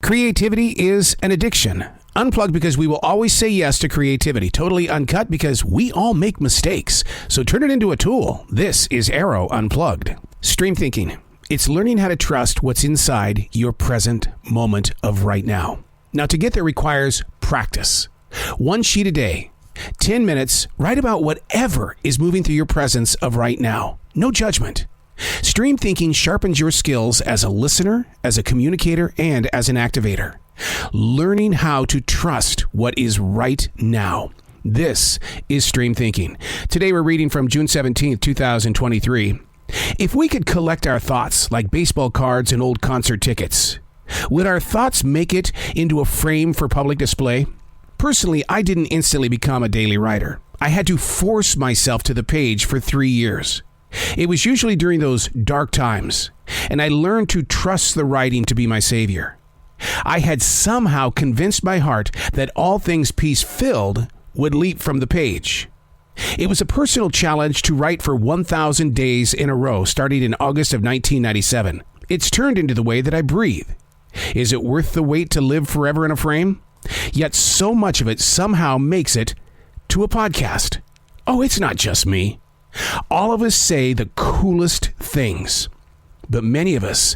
Creativity is an addiction. Unplugged because we will always say yes to creativity. Totally uncut because we all make mistakes. So turn it into a tool. This is Arroe Unplugged. Stream thinking. It's learning how to trust what's inside your present moment of right now. Now, to get there requires practice. 1 sheet a day, 10 minutes, write about whatever is moving through your presence of right now. No judgment. Stream thinking sharpens your skills as a listener, as a communicator, and as an activator. Learning how to trust what is right now. This is Stream Thinking. Today we're reading from June 17th, 2023. If we could collect our thoughts like baseball cards and old concert tickets, would our thoughts make it into a frame for public display? Personally, I didn't instantly become a daily writer. I had to force myself to the page for 3 years. It was usually during those dark times, and I learned to trust the writing to be my savior. I had somehow convinced my heart that all things peace-filled would leap from the page. It was a personal challenge to write for 1,000 days in a row, starting in August of 1997. It's turned into the way that I breathe. Is it worth the wait to live forever in a frame? Yet so much of it somehow makes it to a podcast. Oh, it's not just me. All of us say the coolest things, but many of us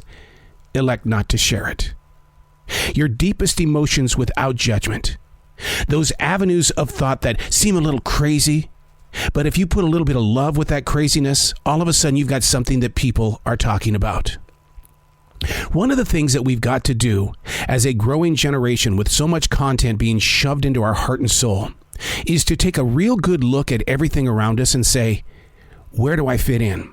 elect not to share it. Your deepest emotions without judgment. Those avenues of thought that seem a little crazy, but if you put a little bit of love with that craziness, all of a sudden you've got something that people are talking about. One of the things that we've got to do as a growing generation with so much content being shoved into our heart and soul is to take a real good look at everything around us and say, where do I fit in?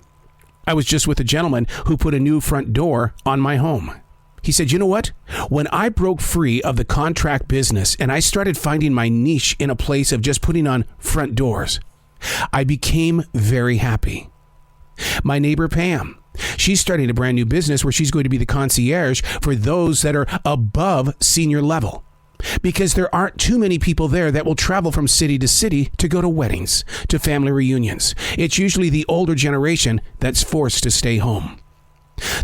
I was just with a gentleman who put a new front door on my home. He said, you know what? When I broke free of the contract business and I started finding my niche in a place of just putting on front doors, I became very happy. My neighbor Pam, she's starting a brand new business where she's going to be the concierge for those that are above senior level. Because there aren't too many people there that will travel from city to city to go to weddings, to family reunions. It's usually the older generation that's forced to stay home.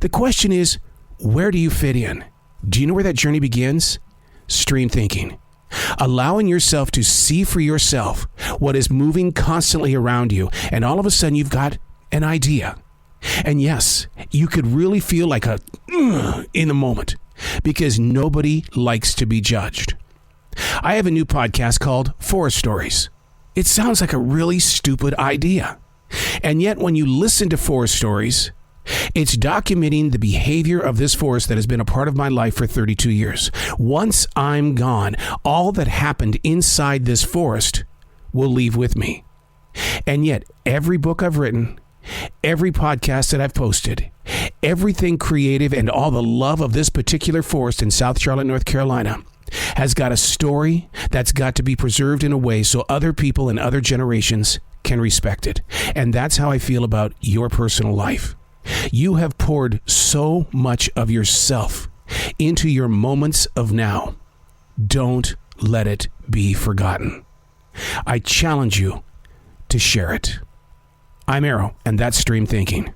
The question is, where do you fit in? Do you know where that journey begins? Stream thinking. Allowing yourself to see for yourself what is moving constantly around you, and all of a sudden you've got an idea. And yes, you could really feel like a in the moment, because nobody likes to be judged. I have a new podcast called Forest Stories. It sounds like a really stupid idea. And yet when you listen to Forest Stories, it's documenting the behavior of this forest that has been a part of my life for 32 years. Once I'm gone, all that happened inside this forest will leave with me. And yet every book I've written, every podcast that I've posted, everything creative and all the love of this particular forest in South Charlotte, North Carolina, has got a story that's got to be preserved in a way so other people and other generations can respect it. And that's how I feel about your personal life. You have poured so much of yourself into your moments of now. Don't let it be forgotten. I challenge you to share it. I'm Arroe, and that's Stream Thinking.